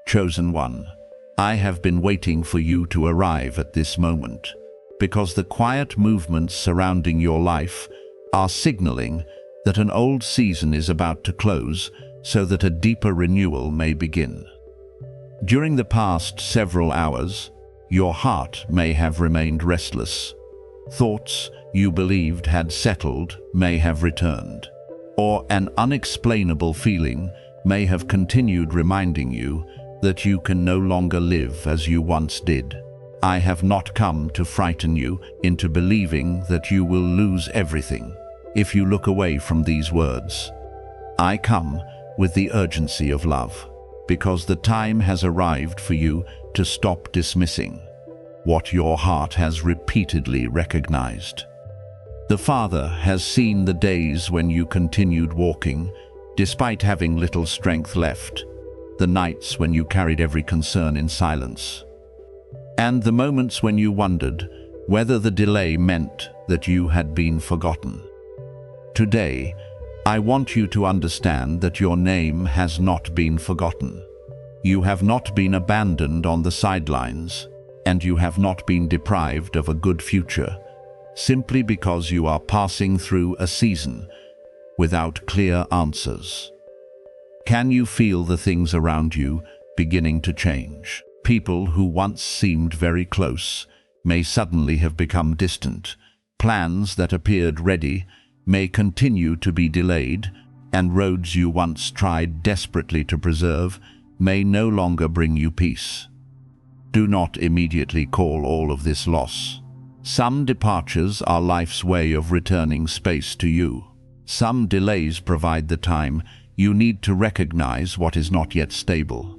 Chosen one, I have been waiting for you to arrive at this moment, because the quiet movements surrounding your life are signaling that an old season is about to close so that a deeper renewal may begin. During the past several hours, your heart may have remained restless. Thoughts you believed had settled may have returned, or an unexplainable feeling may have continued reminding you that you can no longer live as you once did. I have not come to frighten you into believing that you will lose everything if you look away from these words. I come with the urgency of love, because the time has arrived for you to stop dismissing what your heart has repeatedly recognized. The Father has seen the days when you continued walking, despite having little strength left, the nights when you carried every concern in silence, and the moments when you wondered whether the delay meant that you had been forgotten. Today, I want you to understand that your name has not been forgotten. You have not been abandoned on the sidelines, and you have not been deprived of a good future, simply because you are passing through a season without clear answers. Can you feel the things around you beginning to change? People who once seemed very close may suddenly have become distant. Plans that appeared ready may continue to be delayed, and roads you once tried desperately to preserve may no longer bring you peace. Do not immediately call all of this loss. Some departures are life's way of returning space to you. Some delays provide the time you need to recognize what is not yet stable.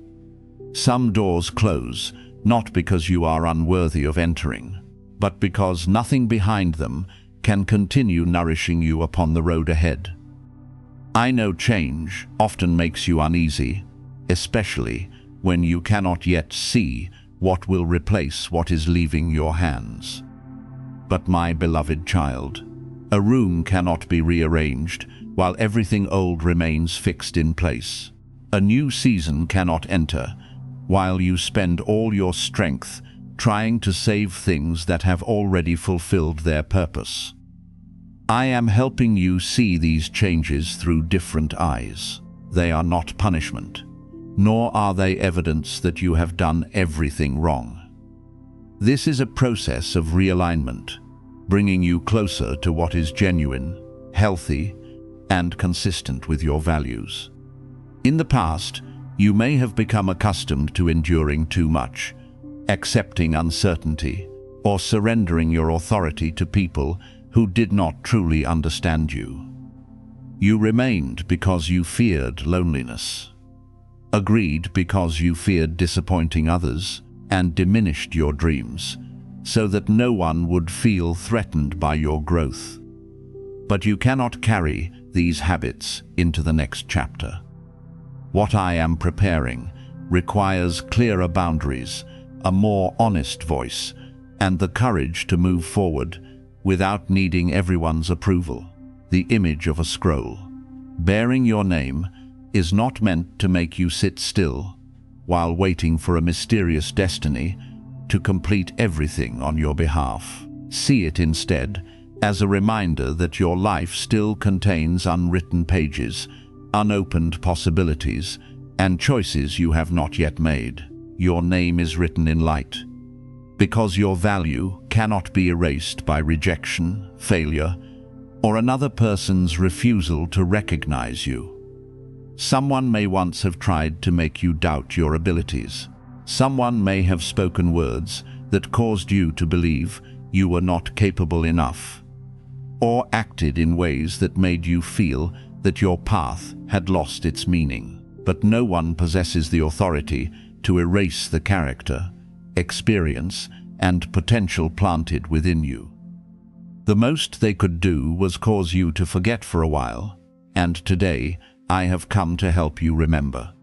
Some doors close, not because you are unworthy of entering, but because nothing behind them can continue nourishing you upon the road ahead. I know change often makes you uneasy, especially when you cannot yet see what will replace what is leaving your hands. But my beloved child, a room cannot be rearranged while everything old remains fixed in place. A new season cannot enter while you spend all your strength trying to save things that have already fulfilled their purpose. I am helping you see these changes through different eyes. They are not punishment, nor are they evidence that you have done everything wrong. This is a process of realignment, bringing you closer to what is genuine, healthy, and consistent with your values. In the past, you may have become accustomed to enduring too much, accepting uncertainty, or surrendering your authority to people who did not truly understand you. You remained because you feared loneliness, agreed because you feared disappointing others, and diminished your dreams so that no one would feel threatened by your growth. But you cannot carry these habits into the next chapter. What I am preparing requires clearer boundaries, a more honest voice, and the courage to move forward without needing everyone's approval. The image of a scroll bearing your name is not meant to make you sit still while waiting for a mysterious destiny to complete everything on your behalf. See it instead as a reminder that your life still contains unwritten pages, unopened possibilities, and choices you have not yet made. Your name is written in light, because your value cannot be erased by rejection, failure, or another person's refusal to recognize you. Someone may once have tried to make you doubt your abilities. Someone may have spoken words that caused you to believe you were not capable enough, or acted in ways that made you feel that your path had lost its meaning. But no one possesses the authority to erase the character, experience, and potential planted within you. The most they could do was cause you to forget for a while, and today I have come to help you remember.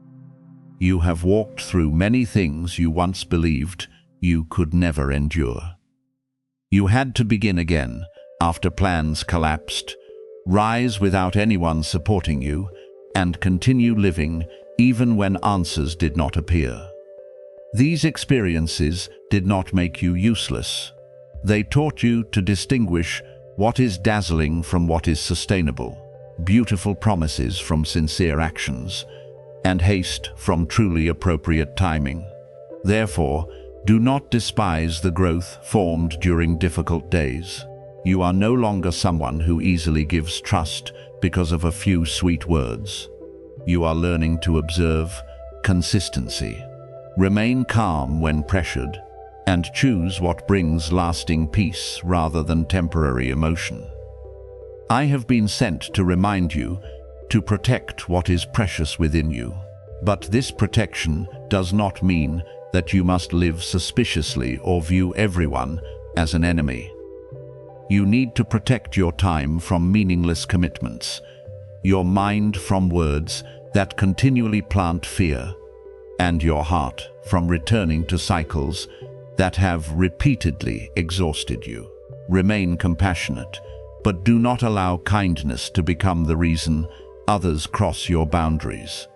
You have walked through many things you once believed you could never endure. You had to begin again after plans collapsed, rise without anyone supporting you, and continue living even when answers did not appear. These experiences did not make you useless. They taught you to distinguish what is dazzling from what is sustainable, beautiful promises from sincere actions, and haste from truly appropriate timing. Therefore, do not despise the growth formed during difficult days. You are no longer someone who easily gives trust because of a few sweet words. You are learning to observe consistency, remain calm when pressured, and choose what brings lasting peace rather than temporary emotion. I have been sent to remind you to protect what is precious within you. But this protection does not mean that you must live suspiciously or view everyone as an enemy. You need to protect your time from meaningless commitments, your mind from words that continually plant fear, and your heart from returning to cycles that have repeatedly exhausted you. Remain compassionate, but do not allow kindness to become the reason others cross your boundaries.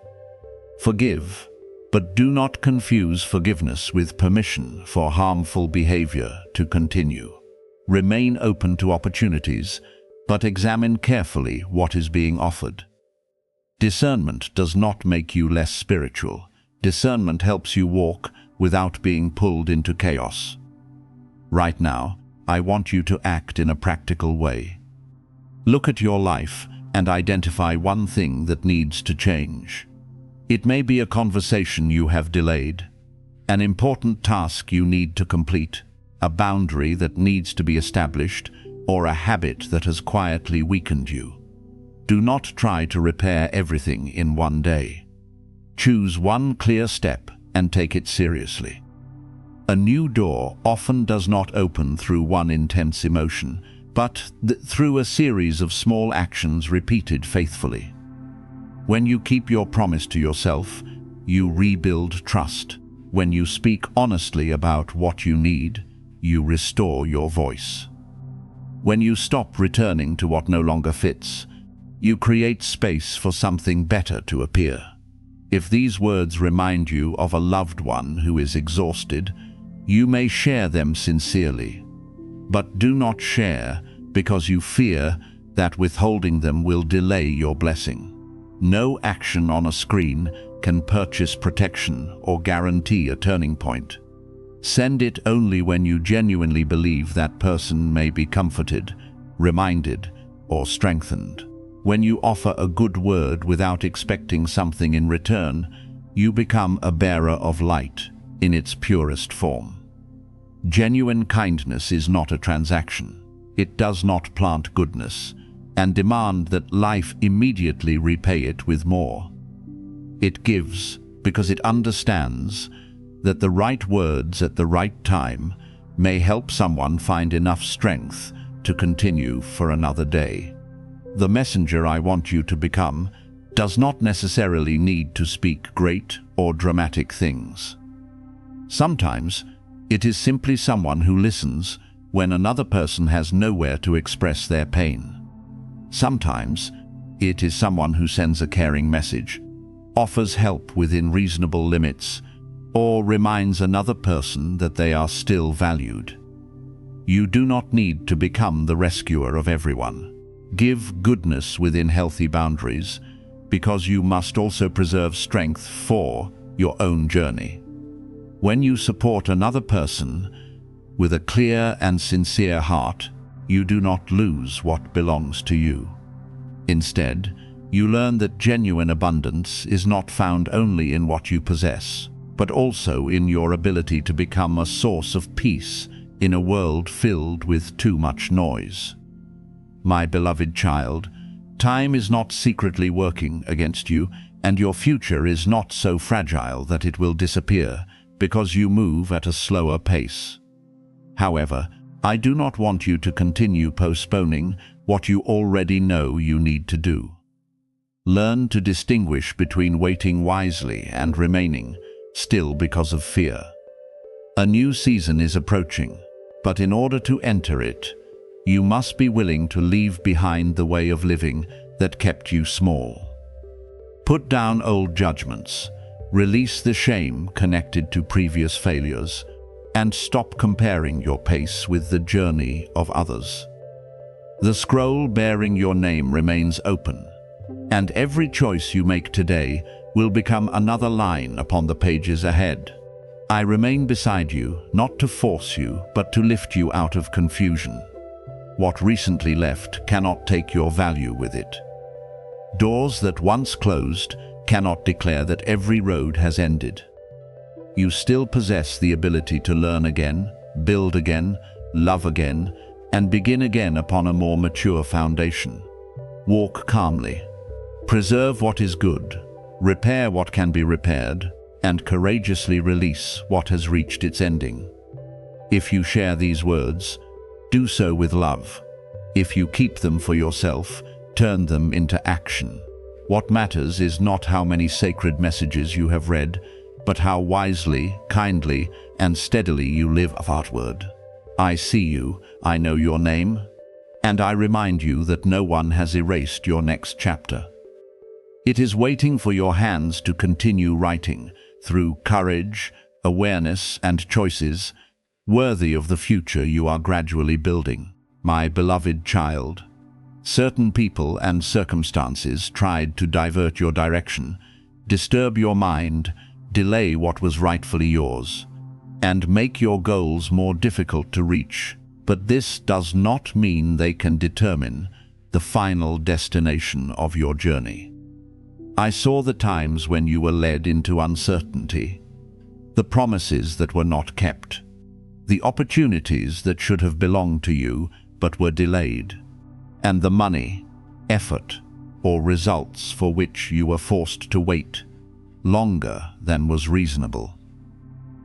Forgive, but do not confuse forgiveness with permission for harmful behavior to continue. Remain open to opportunities, but examine carefully what is being offered. Discernment does not make you less spiritual. Discernment helps you walk without being pulled into chaos. Right now, I want you to act in a practical way. Look at your life and identify one thing that needs to change. It may be a conversation you have delayed, an important task you need to complete, a boundary that needs to be established, or a habit that has quietly weakened you. Do not try to repair everything in one day. Choose one clear step and take it seriously. A new door often does not open through one intense emotion, but through a series of small actions repeated faithfully. When you keep your promise to yourself, you rebuild trust. When you speak honestly about what you need, you restore your voice. When you stop returning to what no longer fits, you create space for something better to appear. If these words remind you of a loved one who is exhausted, you may share them sincerely. But do not share because you fear that withholding them will delay your blessing. No action on a screen can purchase protection or guarantee a turning point. Send it only when you genuinely believe that person may be comforted, reminded, or strengthened. When you offer a good word without expecting something in return, you become a bearer of light in its purest form. Genuine kindness is not a transaction. It does not plant goodness and demand that life immediately repay it with more. It gives because it understands that the right words at the right time may help someone find enough strength to continue for another day. The messenger I want you to become does not necessarily need to speak great or dramatic things. Sometimes it is simply someone who listens when another person has nowhere to express their pain. Sometimes it is someone who sends a caring message, offers help within reasonable limits, or reminds another person that they are still valued. You do not need to become the rescuer of everyone. Give goodness within healthy boundaries, because you must also preserve strength for your own journey. When you support another person with a clear and sincere heart, you do not lose what belongs to you. Instead, you learn that genuine abundance is not found only in what you possess, but also in your ability to become a source of peace in a world filled with too much noise. My beloved child, time is not secretly working against you, and your future is not so fragile that it will disappear because you move at a slower pace. However, I do not want you to continue postponing what you already know you need to do. Learn to distinguish between waiting wisely and remaining still because of fear. A new season is approaching, but in order to enter it, you must be willing to leave behind the way of living that kept you small. Put down old judgments, Release the shame connected to previous failures and stop comparing your pace with the journey of others. The scroll bearing your name remains open, and every choice you make today will become another line upon the pages ahead. I remain beside you, not to force you, but to lift you out of confusion. What recently left cannot take your value with it. Doors that once closed cannot declare that every road has ended. You still possess the ability to learn again, build again, love again, and begin again upon a more mature foundation. Walk calmly. Preserve what is good, repair what can be repaired, and courageously release what has reached its ending. If you share these words, do so with love. If you keep them for yourself, turn them into action. What matters is not how many sacred messages you have read, but how wisely, kindly, and steadily you live outward. I see you, I know your name, and I remind you that no one has erased your next chapter. It is waiting for your hands to continue writing, through courage, awareness, and choices, worthy of the future you are gradually building. My beloved child, certain people and circumstances tried to divert your direction, disturb your mind, delay what was rightfully yours, and make your goals more difficult to reach. But this does not mean they can determine the final destination of your journey. I saw the times when you were led into uncertainty, the promises that were not kept, the opportunities that should have belonged to you but were delayed, and the money, effort, or results for which you were forced to wait longer than was reasonable.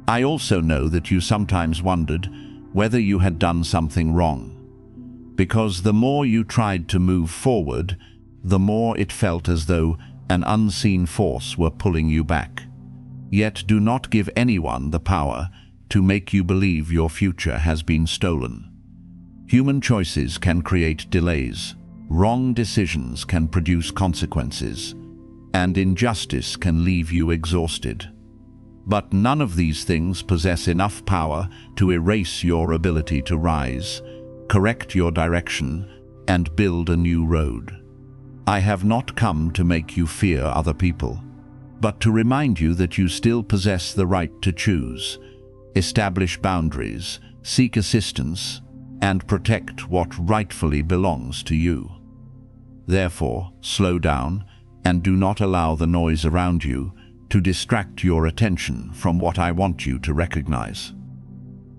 I also know that you sometimes wondered whether you had done something wrong, because the more you tried to move forward, the more it felt as though an unseen force were pulling you back. Yet do not give anyone the power to make you believe your future has been stolen. Human choices can create delays, wrong decisions can produce consequences, and injustice can leave you exhausted. But none of these things possess enough power to erase your ability to rise, correct your direction, and build a new road. I have not come to make you fear other people, but to remind you that you still possess the right to choose, establish boundaries, seek assistance, and protect what rightfully belongs to you. Therefore, slow down and do not allow the noise around you to distract your attention from what I want you to recognize.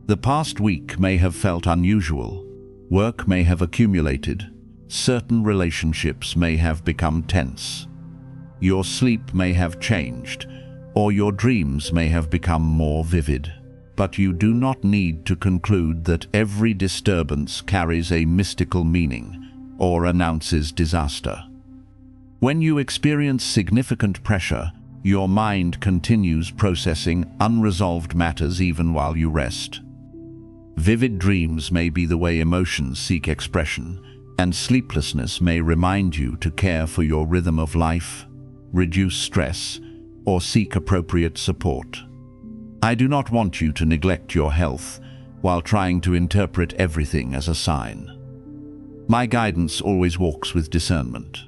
The past week may have felt unusual. Work may have accumulated. Certain relationships may have become tense. Your sleep may have changed, or your dreams may have become more vivid. But you do not need to conclude that every disturbance carries a mystical meaning or announces disaster. When you experience significant pressure, your mind continues processing unresolved matters even while you rest. Vivid dreams may be the way emotions seek expression, and sleeplessness may remind you to care for your rhythm of life, reduce stress, or seek appropriate support. I do not want you to neglect your health while trying to interpret everything as a sign. My guidance always walks with discernment.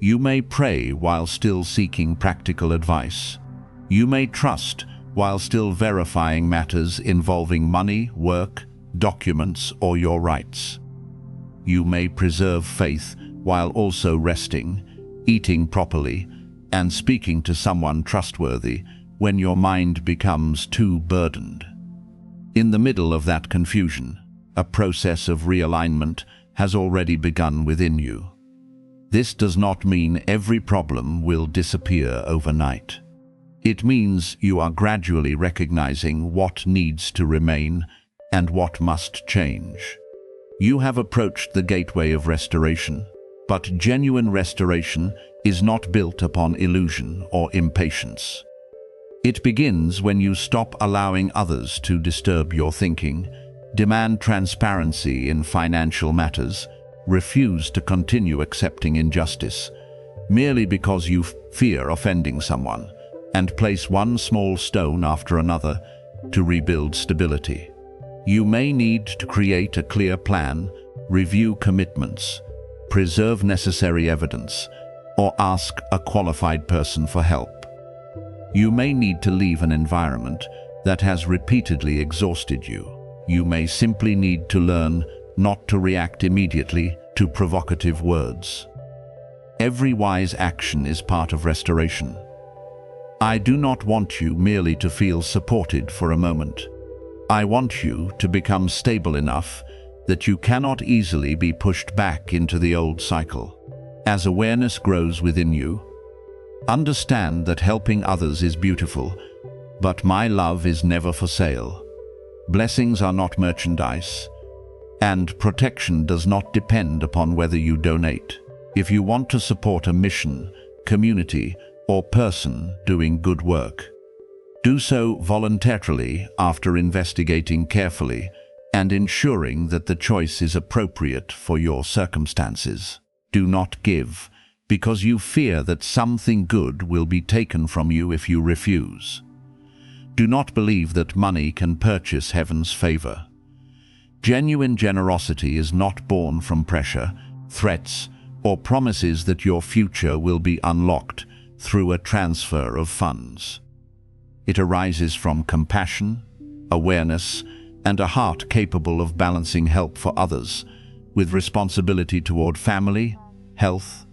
You may pray while still seeking practical advice. You may trust while still verifying matters involving money, work, documents, or your rights. You may preserve faith while also resting, eating properly, and speaking to someone trustworthy when your mind becomes too burdened. In the middle of that confusion, a process of realignment has already begun within you. This does not mean every problem will disappear overnight. It means you are gradually recognizing what needs to remain and what must change. You have approached the gateway of restoration, but genuine restoration is not built upon illusion or impatience. It begins when you stop allowing others to disturb your thinking, demand transparency in financial matters, refuse to continue accepting injustice, merely because you fear offending someone, and place one small stone after another to rebuild stability. You may need to create a clear plan, review commitments, preserve necessary evidence, or ask a qualified person for help. You may need to leave an environment that has repeatedly exhausted you. You may simply need to learn not to react immediately to provocative words. Every wise action is part of restoration. I do not want you merely to feel supported for a moment. I want you to become stable enough that you cannot easily be pushed back into the old cycle. As awareness grows within you, understand that helping others is beautiful, but my love is never for sale. Blessings are not merchandise, and protection does not depend upon whether you donate. If you want to support a mission, community, or person doing good work, do so voluntarily after investigating carefully and ensuring that the choice is appropriate for your circumstances. Do not give because you fear that something good will be taken from you if you refuse. Do not believe that money can purchase heaven's favor. Genuine generosity is not born from pressure, threats, or promises that your future will be unlocked through a transfer of funds. It arises from compassion, awareness, and a heart capable of balancing help for others with responsibility toward family, health,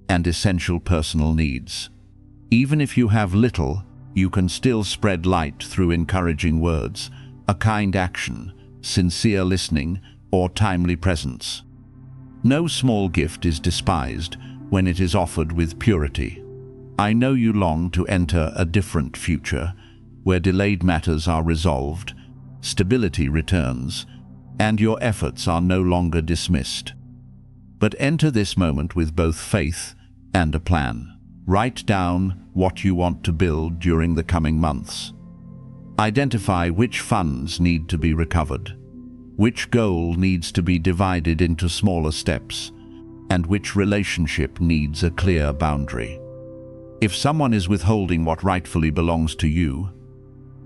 and essential personal needs. Even if you have little, you can still spread light through encouraging words, a kind action, sincere listening, or timely presence. No small gift is despised when it is offered with purity. I know you long to enter a different future, where delayed matters are resolved, stability returns, and your efforts are no longer dismissed. But enter this moment with both faith and a plan. Write down what you want to build during the coming months. Identify which funds need to be recovered, which goal needs to be divided into smaller steps, and which relationship needs a clear boundary. If someone is withholding what rightfully belongs to you,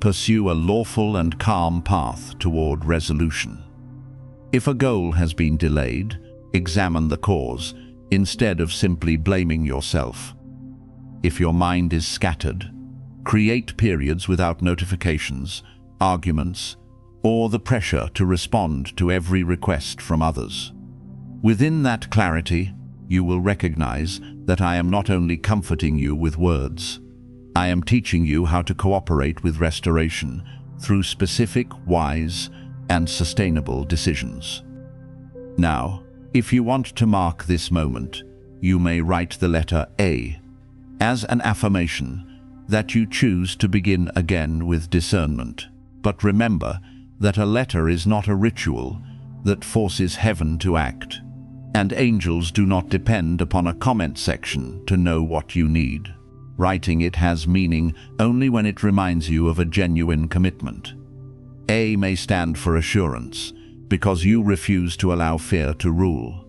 pursue a lawful and calm path toward resolution. If a goal has been delayed, examine the cause instead of simply blaming yourself. If your mind is scattered, create periods without notifications, arguments, or the pressure to respond to every request from others. Within that clarity, you will recognize that I am not only comforting you with words, I am teaching you how to cooperate with restoration through specific, wise, and sustainable decisions. Now, if you want to mark this moment, you may write the letter A as an affirmation that you choose to begin again with discernment. But remember that a letter is not a ritual that forces heaven to act, and angels do not depend upon a comment section to know what you need. Writing it has meaning only when it reminds you of a genuine commitment. A may stand for assurance, because you refuse to allow fear to rule.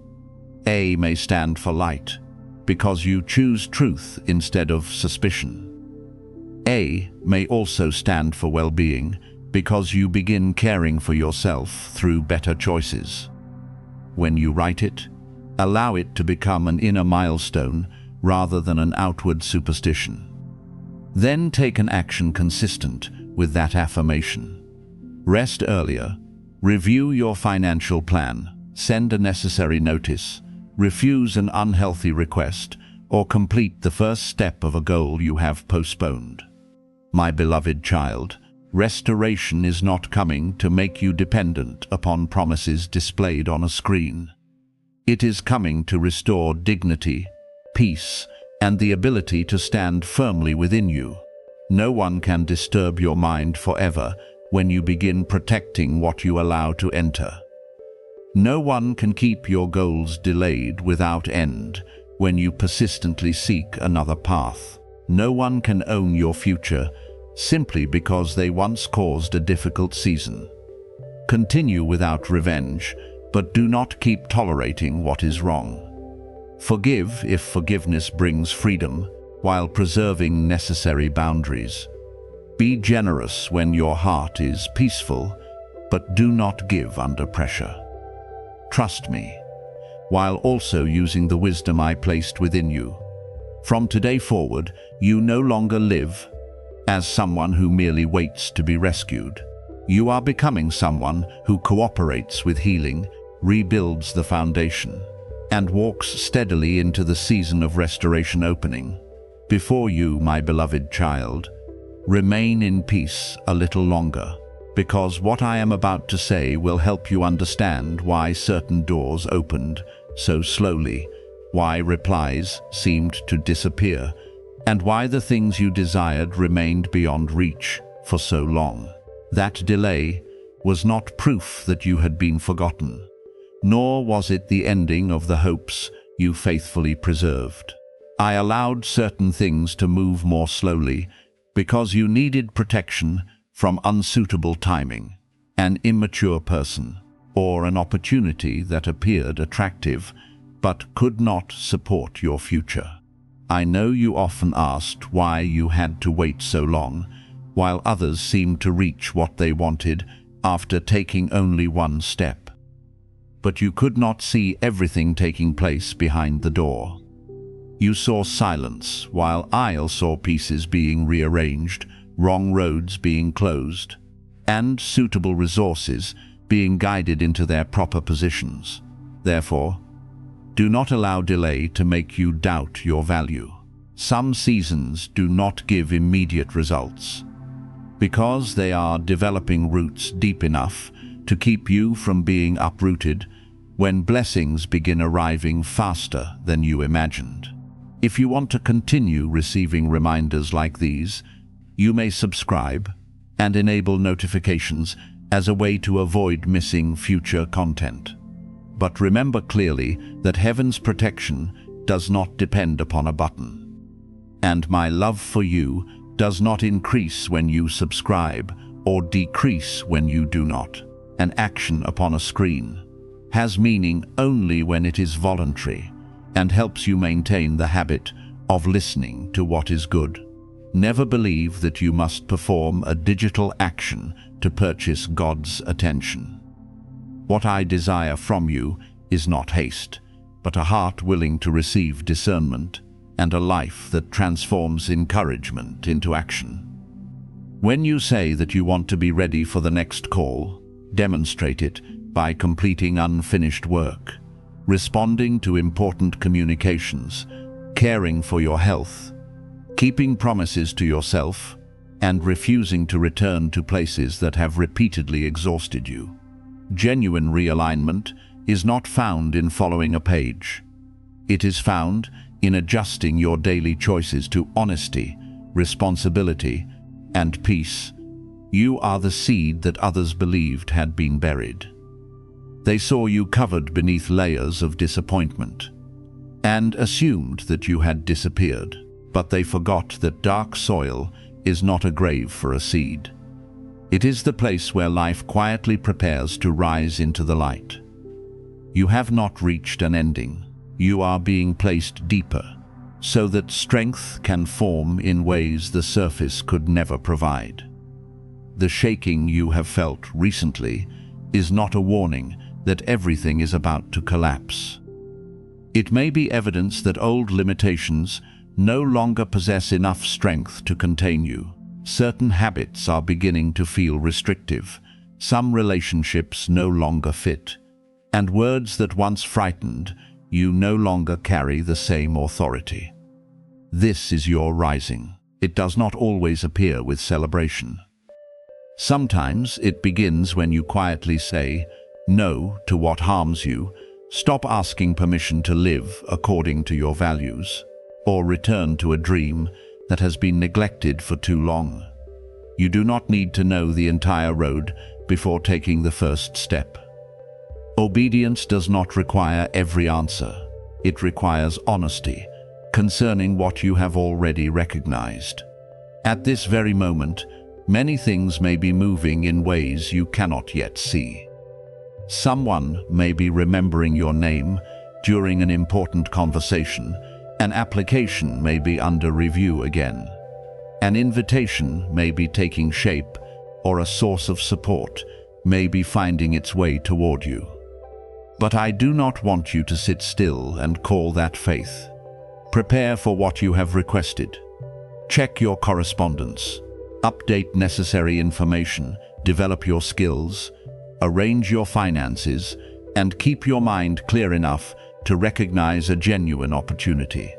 A may stand for light, because you choose truth instead of suspicion. A may also stand for well-being, because you begin caring for yourself through better choices. When you write it, allow it to become an inner milestone rather than an outward superstition. Then take an action consistent with that affirmation. Rest earlier, review your financial plan, send a necessary notice, refuse an unhealthy request, or complete the first step of a goal you have postponed. My beloved child, restoration is not coming to make you dependent upon promises displayed on a screen. It is coming to restore dignity, peace, and the ability to stand firmly within you. No one can disturb your mind forever when you begin protecting what you allow to enter. No one can keep your goals delayed without end when you persistently seek another path. No one can own your future simply because they once caused a difficult season. Continue without revenge, but do not keep tolerating what is wrong. Forgive if forgiveness brings freedom, while preserving necessary boundaries. Be generous when your heart is peaceful, but do not give under pressure. Trust me, while also using the wisdom I placed within you. From today forward, you no longer live as someone who merely waits to be rescued. You are becoming someone who cooperates with healing, rebuilds the foundation, and walks steadily into the season of restoration opening. Before you, my beloved child, remain in peace a little longer, because what I am about to say will help you understand why certain doors opened so slowly, why replies seemed to disappear, and why the things you desired remained beyond reach for so long. That delay was not proof that you had been forgotten, nor was it the ending of the hopes you faithfully preserved. I allowed certain things to move more slowly because you needed protection from unsuitable timing, an immature person, or an opportunity that appeared attractive but could not support your future. I know you often asked why you had to wait so long, while others seemed to reach what they wanted after taking only one step. But you could not see everything taking place behind the door. You saw silence, while I saw pieces being rearranged, wrong roads being closed, and suitable resources being guided into their proper positions. Therefore, do not allow delay to make you doubt your value. Some seasons do not give immediate results, because they are developing roots deep enough to keep you from being uprooted when blessings begin arriving faster than you imagined. If you want to continue receiving reminders like these, you may subscribe and enable notifications as a way to avoid missing future content. But remember clearly that heaven's protection does not depend upon a button. And my love for you does not increase when you subscribe or decrease when you do not. An action upon a screen has meaning only when it is voluntary and helps you maintain the habit of listening to what is good. Never believe that you must perform a digital action to purchase God's attention. What I desire from you is not haste, but a heart willing to receive discernment and a life that transforms encouragement into action. When you say that you want to be ready for the next call, demonstrate it by completing unfinished work, responding to important communications, caring for your health, keeping promises to yourself, and refusing to return to places that have repeatedly exhausted you. Genuine realignment is not found in following a page. It is found in adjusting your daily choices to honesty, responsibility, and peace. You are the seed that others believed had been buried. They saw you covered beneath layers of disappointment and assumed that you had disappeared, but they forgot that dark soil is not a grave for a seed. It is the place where life quietly prepares to rise into the light. You have not reached an ending. You are being placed deeper, so that strength can form in ways the surface could never provide. The shaking you have felt recently is not a warning that everything is about to collapse. It may be evidence that old limitations no longer possess enough strength to contain you. Certain habits are beginning to feel restrictive, some relationships no longer fit, and words that once frightened you no longer carry the same authority. This is your rising. It does not always appear with celebration. Sometimes it begins when you quietly say no to what harms you, stop asking permission to live according to your values, or return to a dream that has been neglected for too long. You do not need to know the entire road before taking the first step. Obedience does not require every answer. It requires honesty concerning what you have already recognized. At this very moment, many things may be moving in ways you cannot yet see. Someone may be remembering your name during an important conversation, An application may be under review again. An invitation may be taking shape, or a source of support may be finding its way toward you. But I do not want you to sit still and call that faith. Prepare for what you have requested. Check your correspondence, update necessary information, develop your skills, arrange your finances, and keep your mind clear enough to recognize a genuine opportunity.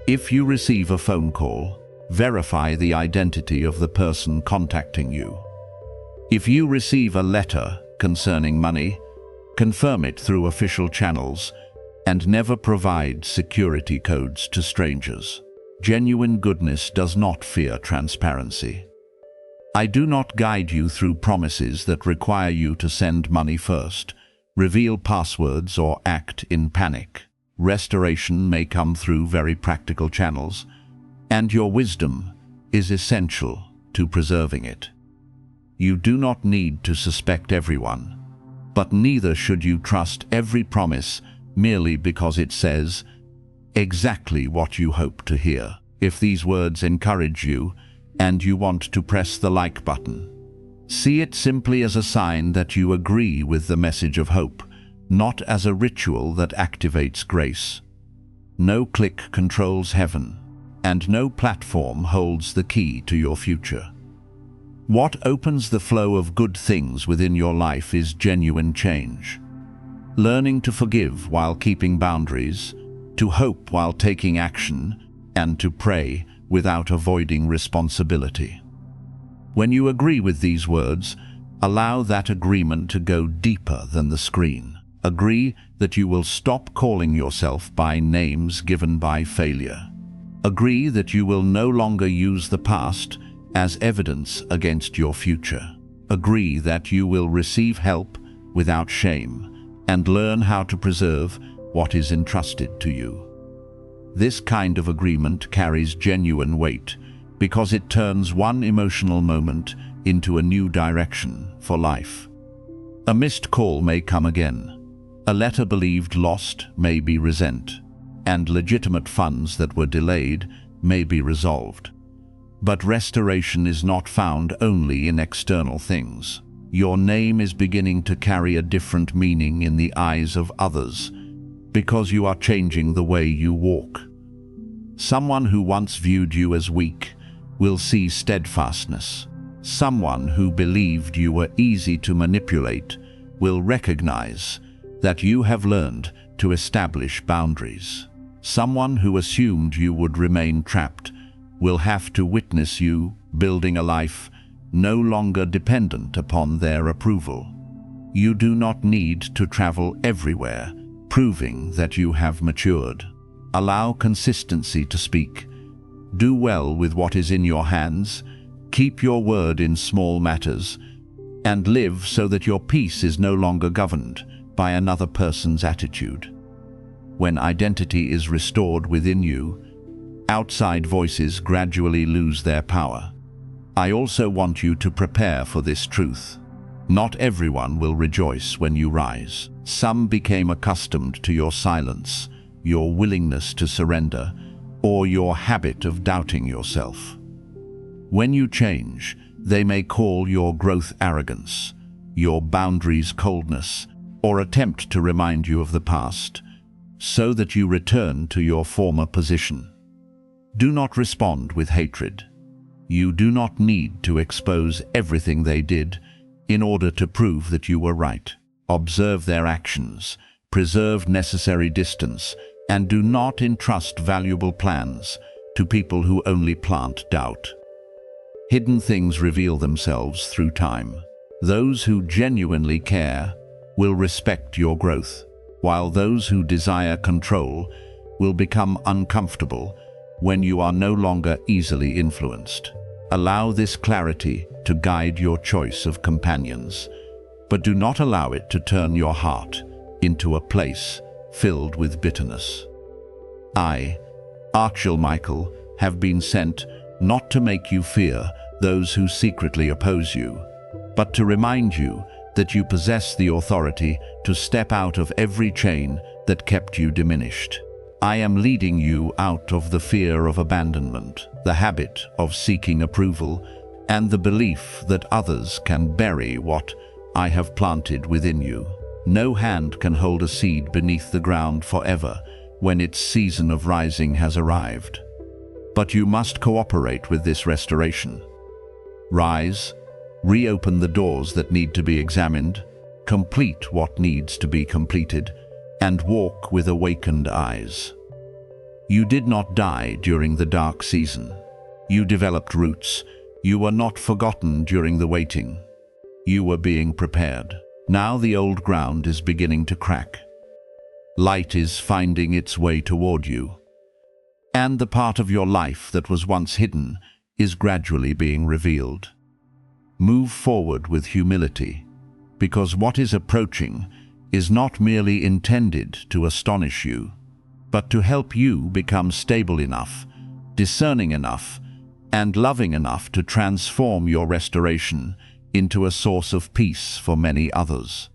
If you receive a phone call, verify the identity of the person contacting you. If you receive a letter concerning money, confirm it through official channels and never provide security codes to strangers. Genuine goodness does not fear transparency. I do not guide you through promises that require you to send money first, reveal passwords, or act in panic. Restoration may come through very practical channels, and your wisdom is essential to preserving it. You do not need to suspect everyone, but neither should you trust every promise merely because it says exactly what you hope to hear. If these words encourage you and you want to press the like button, see it simply as a sign that you agree with the message of hope, not as a ritual that activates grace. No click controls heaven, and no platform holds the key to your future. What opens the flow of good things within your life is genuine change. Learning to forgive while keeping boundaries, to hope while taking action, and to pray without avoiding responsibility. When you agree with these words, allow that agreement to go deeper than the screen. Agree that you will stop calling yourself by names given by failure. Agree that you will no longer use the past as evidence against your future. Agree that you will receive help without shame and learn how to preserve what is entrusted to you. This kind of agreement carries genuine weight because it turns one emotional moment into a new direction for life. A missed call may come again. A letter believed lost may be resent, and legitimate funds that were delayed may be resolved. But restoration is not found only in external things. Your name is beginning to carry a different meaning in the eyes of others because you are changing the way you walk. Someone who once viewed you as weak will see steadfastness. Someone who believed you were easy to manipulate will recognize that you have learned to establish boundaries. Someone who assumed you would remain trapped will have to witness you building a life no longer dependent upon their approval. You do not need to travel everywhere, proving that you have matured. Allow consistency to speak. Do well with what is in your hands, keep your word in small matters, and live so that your peace is no longer governed by another person's attitude. When identity is restored within you, outside voices gradually lose their power. I also want you to prepare for this truth. Not everyone will rejoice when you rise. Some became accustomed to your silence, your willingness to surrender, or your habit of doubting yourself. When you change, they may call your growth arrogance, your boundaries coldness, or attempt to remind you of the past, so that you return to your former position. Do not respond with hatred. You do not need to expose everything they did in order to prove that you were right. Observe their actions, preserve necessary distance, and do not entrust valuable plans to people who only plant doubt. Hidden things reveal themselves through time. Those who genuinely care will respect your growth, while those who desire control will become uncomfortable when you are no longer easily influenced. Allow this clarity to guide your choice of companions, but do not allow it to turn your heart into a place filled with bitterness. I, Archangel Michael, have been sent not to make you fear those who secretly oppose you, but to remind you that you possess the authority to step out of every chain that kept you diminished. I am leading you out of the fear of abandonment, the habit of seeking approval, and the belief that others can bury what I have planted within you. No hand can hold a seed beneath the ground forever when its season of rising has arrived. But you must cooperate with this restoration. Rise, reopen the doors that need to be examined, complete what needs to be completed, and walk with awakened eyes. You did not die during the dark season. You developed roots. You were not forgotten during the waiting. You were being prepared. Now the old ground is beginning to crack. Light is finding its way toward you. And the part of your life that was once hidden is gradually being revealed. Move forward with humility, because what is approaching is not merely intended to astonish you, but to help you become stable enough, discerning enough, and loving enough to transform your restoration into a source of peace for many others.